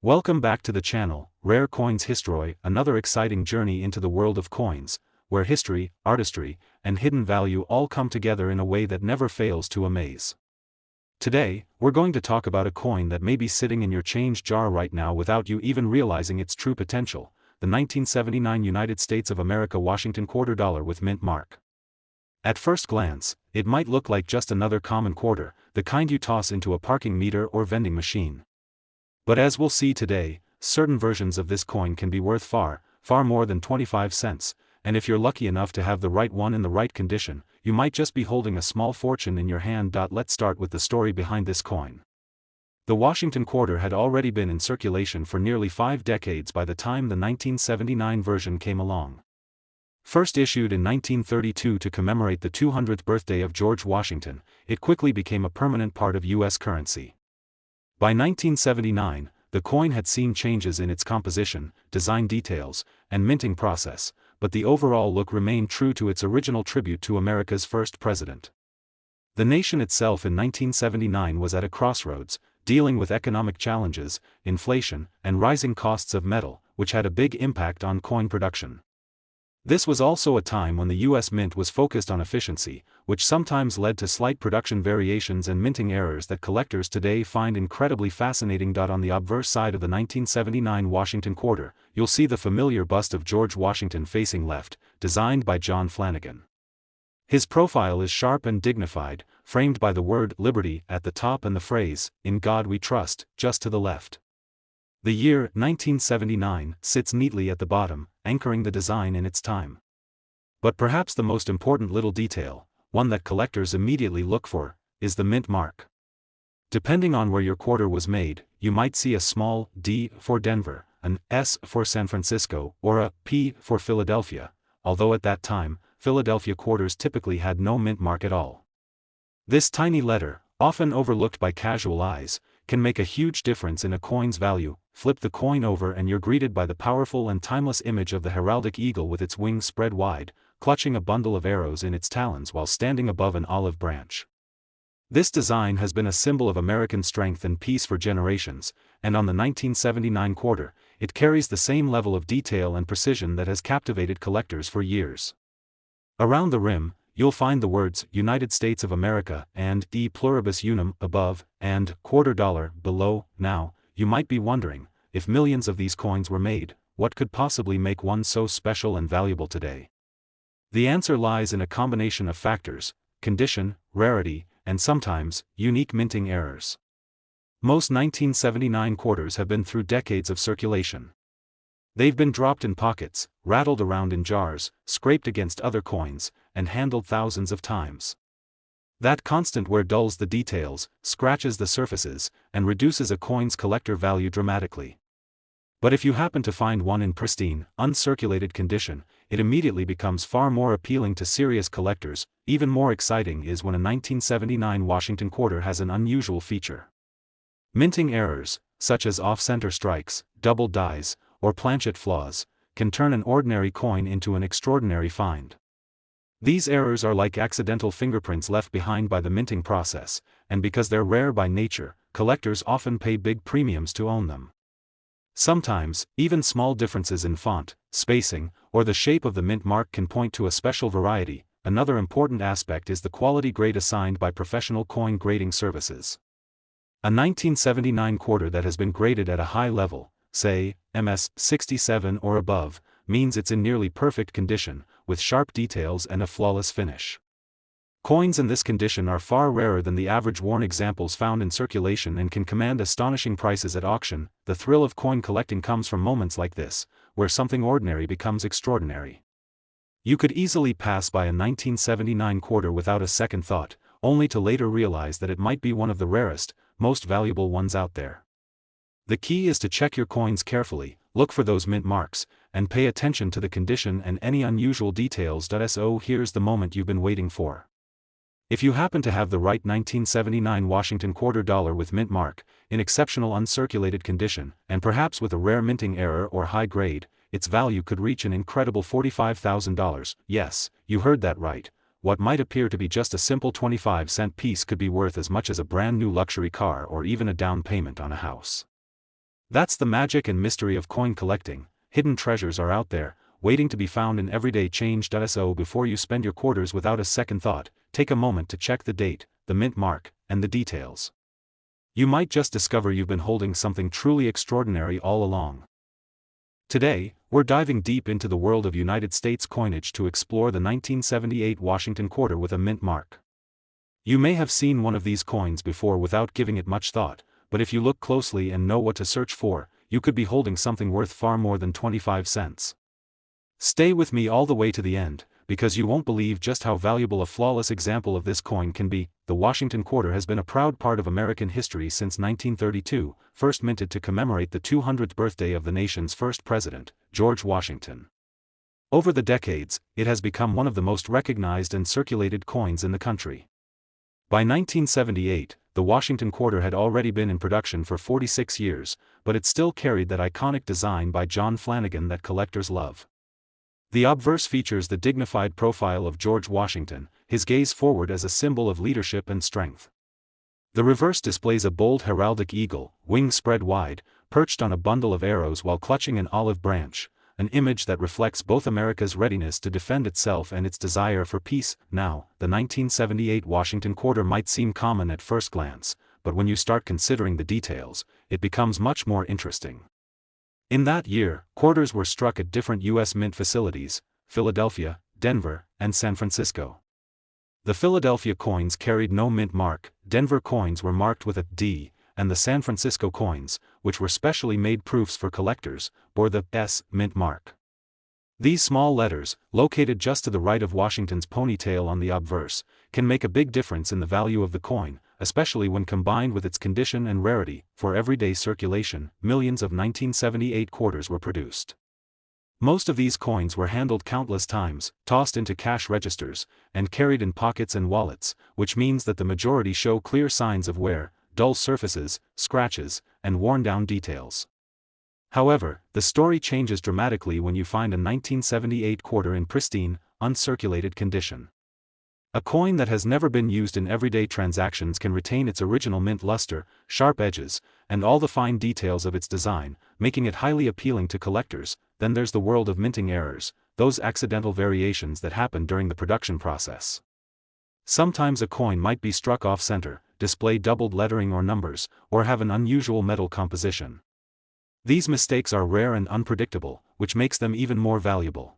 Welcome back to the channel, Rare Coins History, another exciting journey into the world of coins, where history, artistry, and hidden value all come together in a way that never fails to amaze. Today, we're going to talk about a coin that may be sitting in your change jar right now without you even realizing its true potential, the 1979 United States of America Washington quarter dollar with mint mark. At first glance, it might look like just another common quarter, the kind you toss into a parking meter or vending machine. But as we'll see today, certain versions of this coin can be worth far more than 25 cents, and if you're lucky enough to have the right one in the right condition, you might just be holding a small fortune in your hand. Let's start with the story behind this coin. The Washington quarter had already been in circulation for nearly 5 decades by the time the 1979 version came along. First issued in 1932 to commemorate the 200th birthday of George Washington, it quickly became a permanent part of U.S. currency. By 1979, the coin had seen changes in its composition, design details, and minting process, but the overall look remained true to its original tribute to America's first president. The nation itself in 1979 was at a crossroads, dealing with economic challenges, inflation, and rising costs of metal, which had a big impact on coin production. This was also a time when the U.S. Mint was focused on efficiency, which sometimes led to slight production variations and minting errors that collectors today find incredibly fascinating. On the obverse side of the 1979 Washington quarter, you'll see the familiar bust of George Washington facing left, designed by John Flanagan. His profile is sharp and dignified, framed by the word "Liberty" at the top and the phrase, "In God We Trust," just to the left. The year 1979 sits neatly at the bottom, anchoring the design in its time. But perhaps the most important little detail, one that collectors immediately look for, is the mint mark. Depending on where your quarter was made, you might see a small D for Denver, an S for San Francisco, or a P for Philadelphia, although at that time, Philadelphia quarters typically had no mint mark at all. This tiny letter, often overlooked by casual eyes, can make a huge difference in a coin's value. Flip the coin over and you're greeted by the powerful and timeless image of the heraldic eagle with its wings spread wide, clutching a bundle of arrows in its talons while standing above an olive branch. This design has been a symbol of American strength and peace for generations, and on the 1979 quarter, it carries the same level of detail and precision that has captivated collectors for years. Around the rim, you'll find the words United States of America and E pluribus unum above, and quarter dollar below. Now, you might be wondering, if millions of these coins were made, what could possibly make one so special and valuable today? The answer lies in a combination of factors: condition, rarity, and sometimes, unique minting errors. Most 1979 quarters have been through decades of circulation. They've been dropped in pockets, rattled around in jars, scraped against other coins, and handled thousands of times. That constant wear dulls the details, scratches the surfaces, and reduces a coin's collector value dramatically. But if you happen to find one in pristine, uncirculated condition, it immediately becomes far more appealing to serious collectors. Even more exciting is when a 1979 Washington quarter has an unusual feature. Minting errors, such as off-center strikes, double dies, or planchet flaws, can turn an ordinary coin into an extraordinary find. These errors are like accidental fingerprints left behind by the minting process, and because they're rare by nature, collectors often pay big premiums to own them. Sometimes, even small differences in font, spacing, or the shape of the mint mark can point to a special variety. Another important aspect is the quality grade assigned by professional coin grading services. A 1979 quarter that has been graded at a high level, say, MS 67 or above, means it's in nearly perfect condition, with sharp details and a flawless finish. Coins in this condition are far rarer than the average worn examples found in circulation and can command astonishing prices at auction. The thrill of coin collecting comes from moments like this, where something ordinary becomes extraordinary. You could easily pass by a 1979 quarter without a second thought, only to later realize that it might be one of the rarest, most valuable ones out there. The key is to check your coins carefully, look for those mint marks, and pay attention to the condition and any unusual details. So here's the moment you've been waiting for. If you happen to have the right 1979 Washington quarter dollar with mint mark, in exceptional uncirculated condition, and perhaps with a rare minting error or high grade, its value could reach an incredible $45,000. Yes, you heard that right. What might appear to be just a simple 25-cent piece could be worth as much as a brand new luxury car or even a down payment on a house. That's the magic and mystery of coin collecting. Hidden treasures are out there, waiting to be found in everyday change. So before you spend your quarters without a second thought, take a moment to check the date, the mint mark, and the details. You might just discover you've been holding something truly extraordinary all along. Today, we're diving deep into the world of United States coinage to explore the 1978 Washington quarter with a mint mark. You may have seen one of these coins before without giving it much thought, but if you look closely and know what to search for, you could be holding something worth far more than 25 cents. Stay with me all the way to the end, because you won't believe just how valuable a flawless example of this coin can be. The Washington quarter has been a proud part of American history since 1932, first minted to commemorate the 200th birthday of the nation's first president, George Washington. Over the decades, it has become one of the most recognized and circulated coins in the country. By 1978, the Washington quarter had already been in production for 46 years, but it still carried that iconic design by John Flanagan that collectors love. The obverse features the dignified profile of George Washington, his gaze forward as a symbol of leadership and strength. The reverse displays a bold heraldic eagle, wings spread wide, perched on a bundle of arrows while clutching an olive branch, an image that reflects both America's readiness to defend itself and its desire for peace. Now, the 1978 Washington quarter might seem common at first glance, but when you start considering the details, it becomes much more interesting. In that year, quarters were struck at different U.S. mint facilities: Philadelphia, Denver, and San Francisco. The Philadelphia coins carried no mint mark, Denver coins were marked with a D, and the San Francisco coins, which were specially made proofs for collectors, bore the S mint mark. These small letters, located just to the right of Washington's ponytail on the obverse, can make a big difference in the value of the coin, especially when combined with its condition and rarity. For everyday circulation, millions of 1978 quarters were produced. Most of these coins were handled countless times, tossed into cash registers, and carried in pockets and wallets, which means that the majority show clear signs of wear, dull surfaces, scratches, and worn-down details. However, the story changes dramatically when you find a 1978 quarter in pristine, uncirculated condition. A coin that has never been used in everyday transactions can retain its original mint luster, sharp edges, and all the fine details of its design, making it highly appealing to collectors. Then there's the world of minting errors, those accidental variations that happen during the production process. Sometimes a coin might be struck off-center, display doubled lettering or numbers, or have an unusual metal composition. These mistakes are rare and unpredictable, which makes them even more valuable.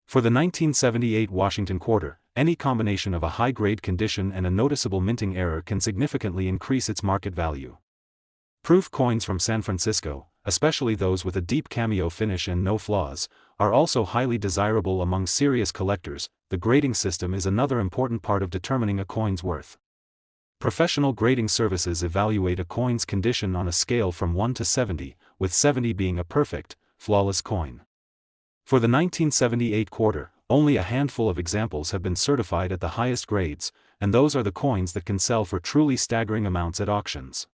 For the 1978 Washington quarter, any combination of a high-grade condition and a noticeable minting error can significantly increase its market value. Proof coins from San Francisco, especially those with a deep cameo finish and no flaws, are also highly desirable among serious collectors. The grading system is another important part of determining a coin's worth. Professional grading services evaluate a coin's condition on a scale from 1 to 70, with 70 being a perfect, flawless coin. For the 1978 quarter, only a handful of examples have been certified at the highest grades, and those are the coins that can sell for truly staggering amounts at auctions.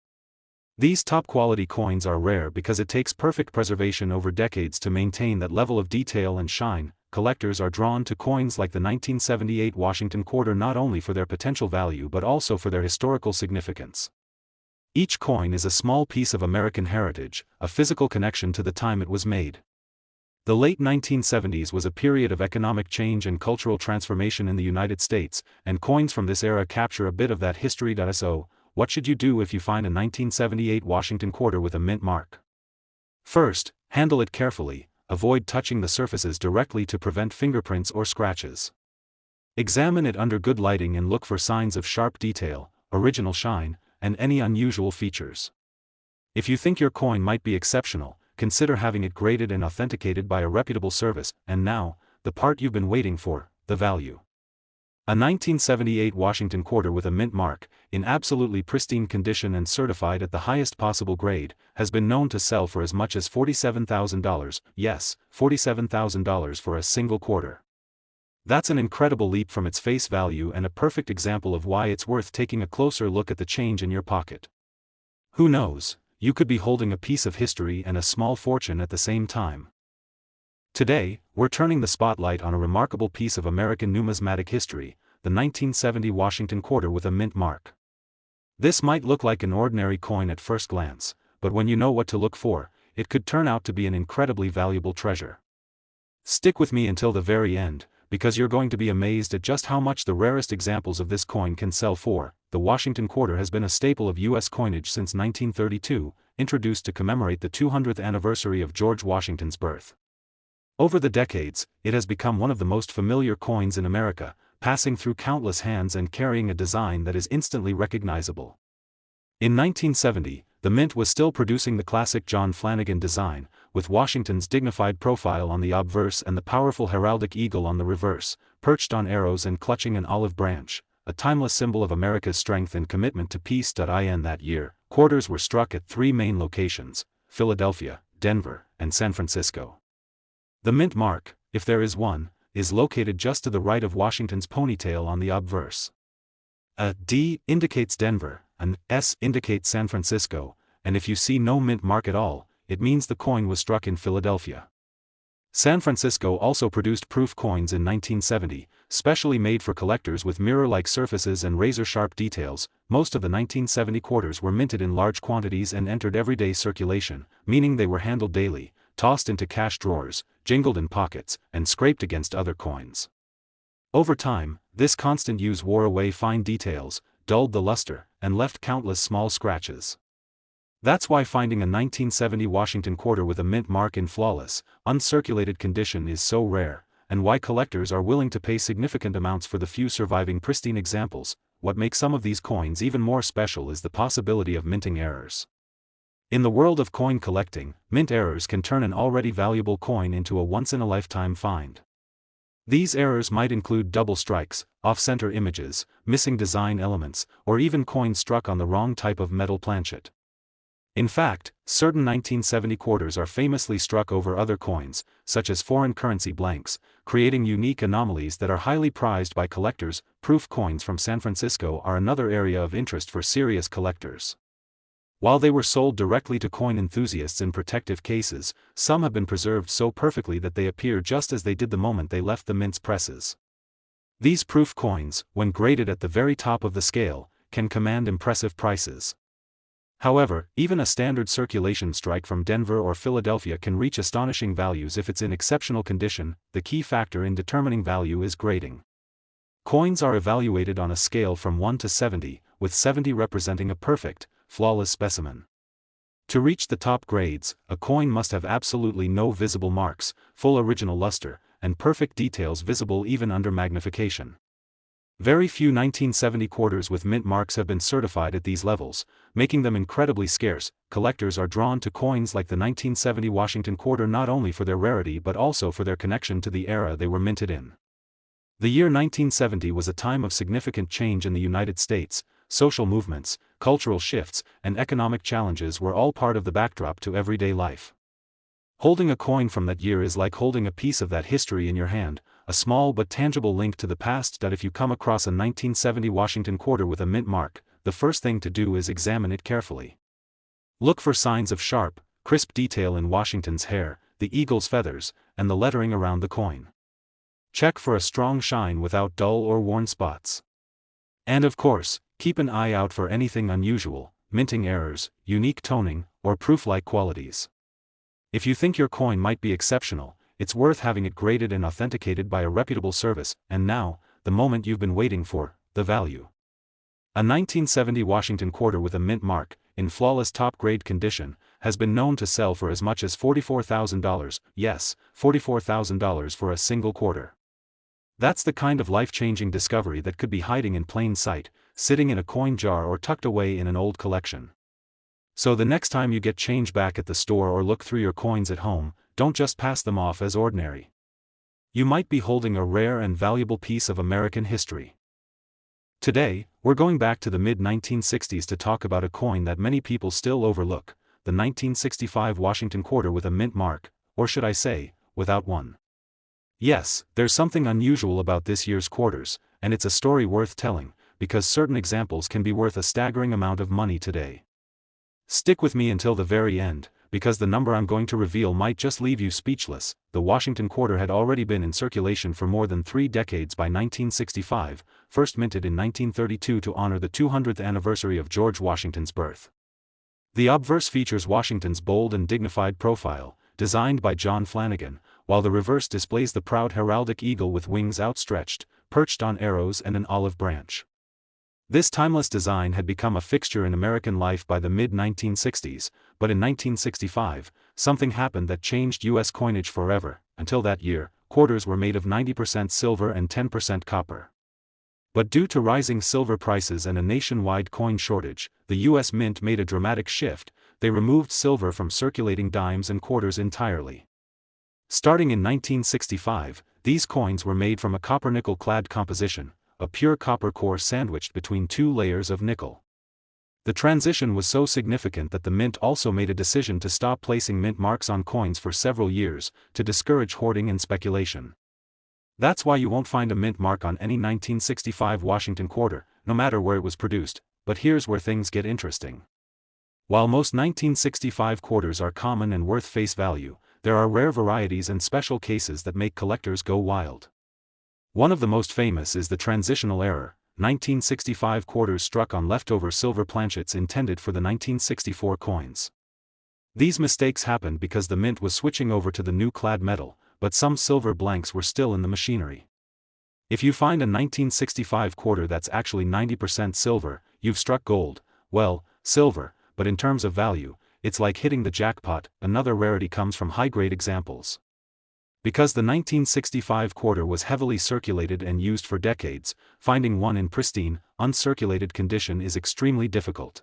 These top-quality coins are rare because it takes perfect preservation over decades to maintain that level of detail and shine. Collectors are drawn to coins like the 1978 Washington quarter not only for their potential value but also for their historical significance. Each coin is a small piece of American heritage, a physical connection to the time it was made. The late 1970s was a period of economic change and cultural transformation in the United States, and coins from this era capture a bit of that history. So, what should you do if you find a 1978 Washington quarter with a mint mark? First, handle it carefully. Avoid touching the surfaces directly to prevent fingerprints or scratches. Examine it under good lighting and look for signs of sharp detail, original shine, and any unusual features. If you think your coin might be exceptional, consider having it graded and authenticated by a reputable service. And now, the part you've been waiting for, the value. A 1978 Washington quarter with a mint mark, in absolutely pristine condition and certified at the highest possible grade, has been known to sell for as much as $47,000, yes, $47,000 for a single quarter. That's an incredible leap from its face value and a perfect example of why it's worth taking a closer look at the change in your pocket. Who knows, you could be holding a piece of history and a small fortune at the same time. Today, we're turning the spotlight on a remarkable piece of American numismatic history, the 1970 Washington quarter with a mint mark. This might look like an ordinary coin at first glance, but when you know what to look for, it could turn out to be an incredibly valuable treasure. Stick with me until the very end, because you're going to be amazed at just how much the rarest examples of this coin can sell for. The Washington quarter has been a staple of U.S. coinage since 1932, introduced to commemorate the 200th anniversary of George Washington's birth. Over the decades, it has become one of the most familiar coins in America, passing through countless hands and carrying a design that is instantly recognizable. In 1970, the Mint was still producing the classic John Flanagan design, with Washington's dignified profile on the obverse and the powerful heraldic eagle on the reverse, perched on arrows and clutching an olive branch, a timeless symbol of America's strength and commitment to peace. In that year, quarters were struck at three main locations: Philadelphia, Denver, and San Francisco. The Mint mark, if there is one, is located just to the right of Washington's ponytail on the obverse. A D indicates Denver, an S indicates San Francisco, and if you see no mint mark at all, it means the coin was struck in Philadelphia. San Francisco also produced proof coins in 1970, specially made for collectors with mirror-like surfaces and razor-sharp details. Most of the 1970 quarters were minted in large quantities and entered everyday circulation, meaning they were handled daily, tossed into cash drawers, jingled in pockets, and scraped against other coins. Over time, this constant use wore away fine details, dulled the luster, and left countless small scratches. That's why finding a 1970 Washington quarter with a mint mark in flawless, uncirculated condition is so rare, and why collectors are willing to pay significant amounts for the few surviving pristine examples. What makes some of these coins even more special is the possibility of minting errors. In the world of coin collecting, mint errors can turn an already valuable coin into a once-in-a-lifetime find. These errors might include double strikes, off-center images, missing design elements, or even coins struck on the wrong type of metal planchet. In fact, certain 1970 quarters are famously struck over other coins, such as foreign currency blanks, creating unique anomalies that are highly prized by collectors. Proof coins from San Francisco are another area of interest for serious collectors. While they were sold directly to coin enthusiasts in protective cases, some have been preserved so perfectly that they appear just as they did the moment they left the mint's presses. These proof coins, when graded at the very top of the scale, can command impressive prices. However, even a standard circulation strike from Denver or Philadelphia can reach astonishing values if it's in exceptional condition. The key factor in determining value is grading. Coins are evaluated on a scale from 1 to 70, with 70 representing a perfect, flawless specimen. To reach the top grades, a coin must have absolutely no visible marks, full original luster, and perfect details visible even under magnification. Very few 1970 quarters with mint marks have been certified at these levels, making them incredibly scarce. Collectors are drawn to coins like the 1970 Washington quarter not only for their rarity but also for their connection to the era they were minted in. The year 1970 was a time of significant change in the United States. Social movements, cultural shifts, and economic challenges were all part of the backdrop to everyday life. Holding a coin from that year is like holding a piece of that history in your hand, a small but tangible link to the past. If you come across a 1970 Washington quarter with a mint mark, the first thing to do is examine it carefully. Look for signs of sharp, crisp detail in Washington's hair, the eagle's feathers, and the lettering around the coin. Check for a strong shine without dull or worn spots. And of course, keep an eye out for anything unusual, minting errors, unique toning, or proof-like qualities. If you think your coin might be exceptional, it's worth having it graded and authenticated by a reputable service. And now, the moment you've been waiting for, the value. A 1970 Washington quarter with a mint mark, in flawless top-grade condition, has been known to sell for as much as $44,000, yes, $44,000 for a single quarter. That's the kind of life-changing discovery that could be hiding in plain sight, sitting in a coin jar or tucked away in an old collection. So the next time you get change back at the store or look through your coins at home, don't just pass them off as ordinary. You might be holding a rare and valuable piece of American history. Today, we're going back to the mid-1960s to talk about a coin that many people still overlook, the 1965 Washington quarter with a mint mark, or should I say, without one. Yes, there's something unusual about this year's quarters, and it's a story worth telling, because certain examples can be worth a staggering amount of money today. Stick with me until the very end, because the number I'm going to reveal might just leave you speechless. The Washington quarter had already been in circulation for more than 3 decades by 1965, first minted in 1932 to honor the 200th anniversary of George Washington's birth. The obverse features Washington's bold and dignified profile, designed by John Flanagan, while the reverse displays the proud heraldic eagle with wings outstretched, perched on arrows and an olive branch. This timeless design had become a fixture in American life by the mid-1960s, but in 1965, something happened that changed U.S. coinage forever. Until that year, quarters were made of 90% silver and 10% copper. But due to rising silver prices and a nationwide coin shortage, the U.S. Mint made a dramatic shift. They removed silver from circulating dimes and quarters entirely. Starting in 1965, these coins were made from a copper-nickel-clad composition, a pure copper core sandwiched between two layers of nickel. The transition was so significant that the Mint also made a decision to stop placing mint marks on coins for several years, to discourage hoarding and speculation. That's why you won't find a mint mark on any 1965 Washington quarter, no matter where it was produced. But here's where things get interesting. While most 1965 quarters are common and worth face value, there are rare varieties and special cases that make collectors go wild. One of the most famous is the transitional error, 1965 quarters struck on leftover silver planchets intended for the 1964 coins. These mistakes happened because the Mint was switching over to the new clad metal, but some silver blanks were still in the machinery. If you find a 1965 quarter that's actually 90% silver, you've struck gold. Well, silver, but in terms of value, it's like hitting the jackpot. Another rarity comes from high-grade examples. Because the 1965 quarter was heavily circulated and used for decades, finding one in pristine, uncirculated condition is extremely difficult.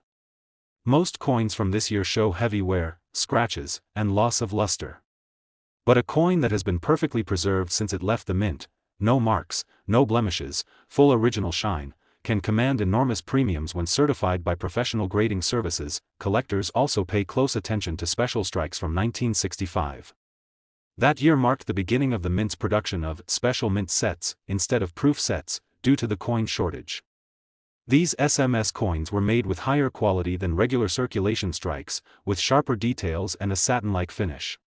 Most coins from this year show heavy wear, scratches, and loss of luster. But a coin that has been perfectly preserved since it left the Mint, no marks, no blemishes, full original shine, can command enormous premiums when certified by professional grading services. Collectors also pay close attention to special strikes from 1965. That year marked the beginning of the Mint's production of special mint sets, instead of proof sets, due to the coin shortage. These SMS coins were made with higher quality than regular circulation strikes, with sharper details and a satin-like finish.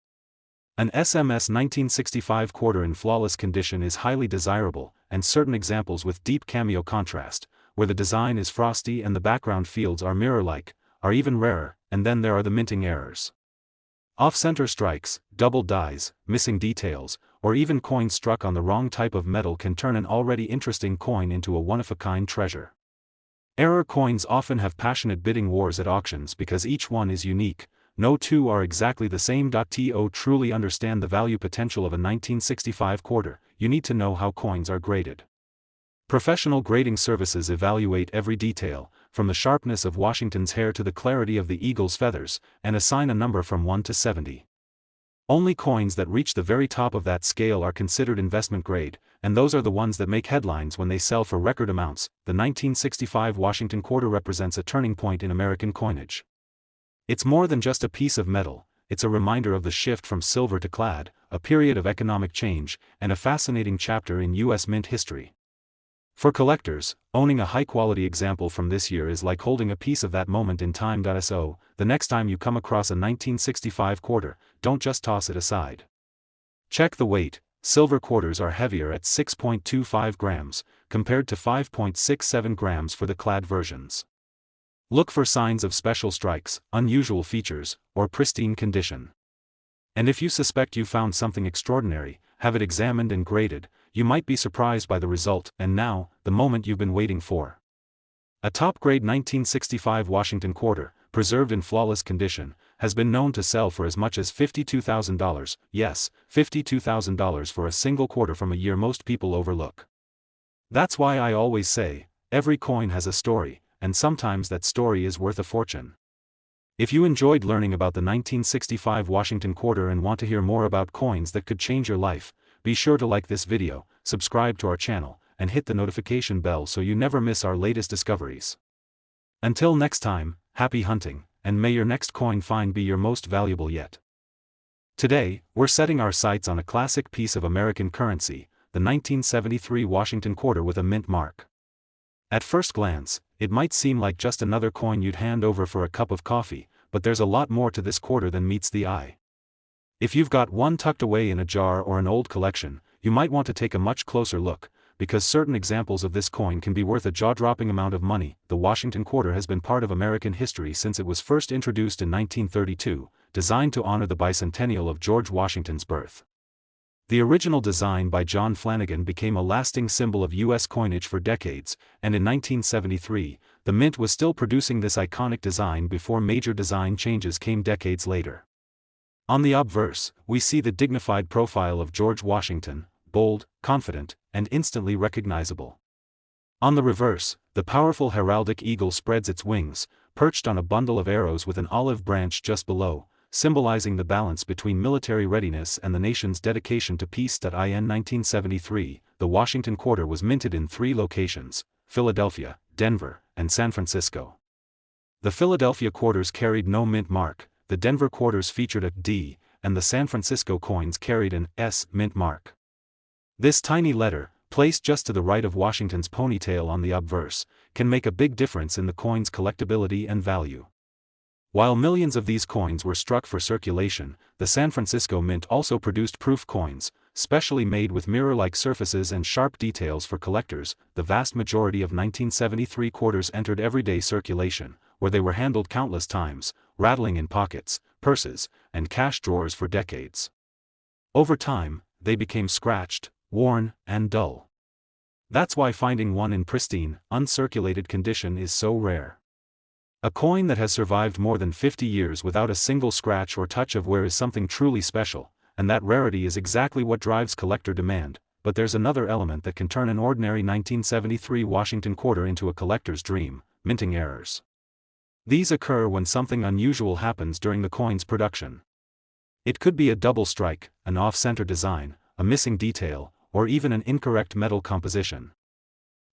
An SMS 1965 quarter in flawless condition is highly desirable, and certain examples with deep cameo contrast, where the design is frosty and the background fields are mirror-like, are even rarer. And then there are the minting errors. Off-center strikes, double dies, missing details, or even coins struck on the wrong type of metal can turn an already interesting coin into a one-of-a-kind treasure. Error coins often have passionate bidding wars at auctions because each one is unique. No two are exactly the same. To truly understand the value potential of a 1965 quarter, you need to know how coins are graded. Professional grading services evaluate every detail, from the sharpness of Washington's hair to the clarity of the eagle's feathers, and assign a number from 1 to 70. Only coins that reach the very top of that scale are considered investment grade, and those are the ones that make headlines when they sell for record amounts. The 1965 Washington quarter represents a turning point in American coinage. It's more than just a piece of metal, it's a reminder of the shift from silver to clad, a period of economic change, and a fascinating chapter in U.S. Mint history. For collectors, owning a high-quality example from this year is like holding a piece of that moment in time. So, the next time you come across a 1965 quarter, don't just toss it aside. Check the weight. Silver quarters are heavier at 6.25 grams, compared to 5.67 grams for the clad versions. Look for signs of special strikes, unusual features, or pristine condition. And if you suspect you found something extraordinary, have it examined and graded. You might be surprised by the result. And now, the moment you've been waiting for. A top-grade 1965 Washington quarter, preserved in flawless condition, has been known to sell for as much as $52,000. Yes, $52,000 for a single quarter from a year most people overlook. That's why I always say, every coin has a story, and sometimes that story is worth a fortune. If you enjoyed learning about the 1965 Washington quarter and want to hear more about coins that could change your life, be sure to like this video, subscribe to our channel, and hit the notification bell so you never miss our latest discoveries. Until next time, happy hunting, and may your next coin find be your most valuable yet. Today, we're setting our sights on a classic piece of American currency, the 1973 Washington quarter with a mint mark. At first glance, it might seem like just another coin you'd hand over for a cup of coffee, but there's a lot more to this quarter than meets the eye. If you've got one tucked away in a jar or an old collection, you might want to take a much closer look, because certain examples of this coin can be worth a jaw-dropping amount of money. The Washington quarter has been part of American history since it was first introduced in 1932, designed to honor the bicentennial of George Washington's birth. The original design by John Flanagan became a lasting symbol of U.S. coinage for decades, and in 1973, the Mint was still producing this iconic design before major design changes came decades later. On the obverse, we see the dignified profile of George Washington, bold, confident, and instantly recognizable. On the reverse, the powerful heraldic eagle spreads its wings, perched on a bundle of arrows with an olive branch just below, symbolizing the balance between military readiness and the nation's dedication to peace. In 1973, the Washington quarter was minted in 3 locations: Philadelphia, Denver, and San Francisco. The Philadelphia quarters carried no mint mark, the Denver quarters featured a D, and the San Francisco coins carried an S mint mark. This tiny letter, placed just to the right of Washington's ponytail on the obverse, can make a big difference in the coin's collectability and value. While millions of these coins were struck for circulation, the San Francisco Mint also produced proof coins, specially made with mirror-like surfaces and sharp details for collectors. The vast majority of 1973 quarters entered everyday circulation, where they were handled countless times, rattling in pockets, purses, and cash drawers for decades. Over time, they became scratched, worn, and dull. That's why finding one in pristine, uncirculated condition is so rare. A coin that has survived more than 50 years without a single scratch or touch of wear is something truly special, and that rarity is exactly what drives collector demand. But there's another element that can turn an ordinary 1973 Washington quarter into a collector's dream: minting errors. These occur when something unusual happens during the coin's production. It could be a double strike, an off-center design, a missing detail, or even an incorrect metal composition.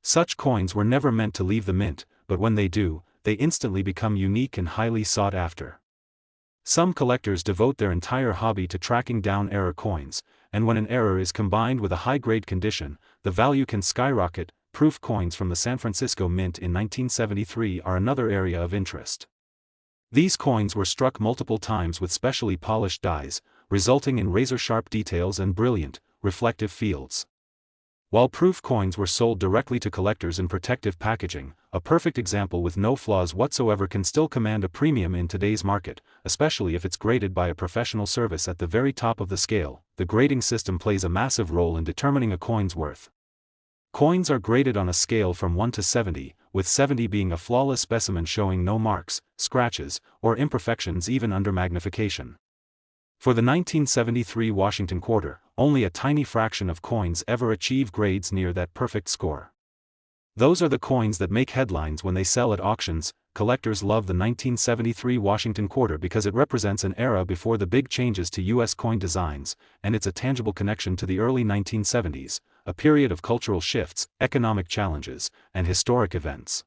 Such coins were never meant to leave the mint, but when they do, they instantly become unique and highly sought after. Some collectors devote their entire hobby to tracking down error coins, and when an error is combined with a high-grade condition, the value can skyrocket. Proof coins from the San Francisco Mint in 1973 are another area of interest. These coins were struck multiple times with specially polished dies, resulting in razor-sharp details and brilliant, reflective fields. While proof coins were sold directly to collectors in protective packaging, a perfect example with no flaws whatsoever can still command a premium in today's market, especially if it's graded by a professional service at the very top of the scale. The grading system plays a massive role in determining a coin's worth. Coins are graded on a scale from 1 to 70, with 70 being a flawless specimen showing no marks, scratches, or imperfections even under magnification. For the 1973 Washington quarter, only a tiny fraction of coins ever achieve grades near that perfect score. Those are the coins that make headlines when they sell at auctions. Collectors love the 1973 Washington quarter because it represents an era before the big changes to U.S. coin designs, and it's a tangible connection to the early 1970s, a period of cultural shifts, economic challenges, and historic events.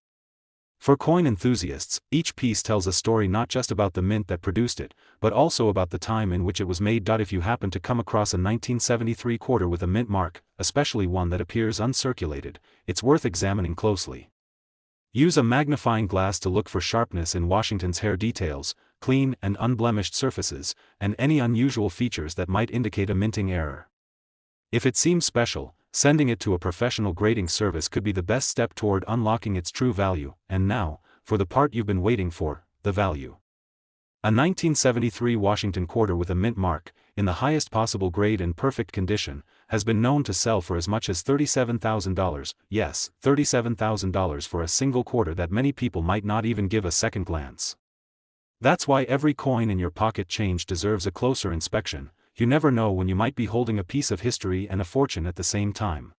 For coin enthusiasts, each piece tells a story not just about the mint that produced it, but also about the time in which it was made. If you happen to come across a 1973 quarter with a mint mark, especially one that appears uncirculated, it's worth examining closely. Use a magnifying glass to look for sharpness in Washington's hair details, clean and unblemished surfaces, and any unusual features that might indicate a minting error. If it seems special, sending it to a professional grading service could be the best step toward unlocking its true value. And now, for the part you've been waiting for, the value. A 1973 Washington quarter with a mint mark, in the highest possible grade and perfect condition, has been known to sell for as much as $37,000, yes, $37,000 for a single quarter that many people might not even give a second glance. That's why every coin in your pocket change deserves a closer inspection. You never know when you might be holding a piece of history and a fortune at the same time.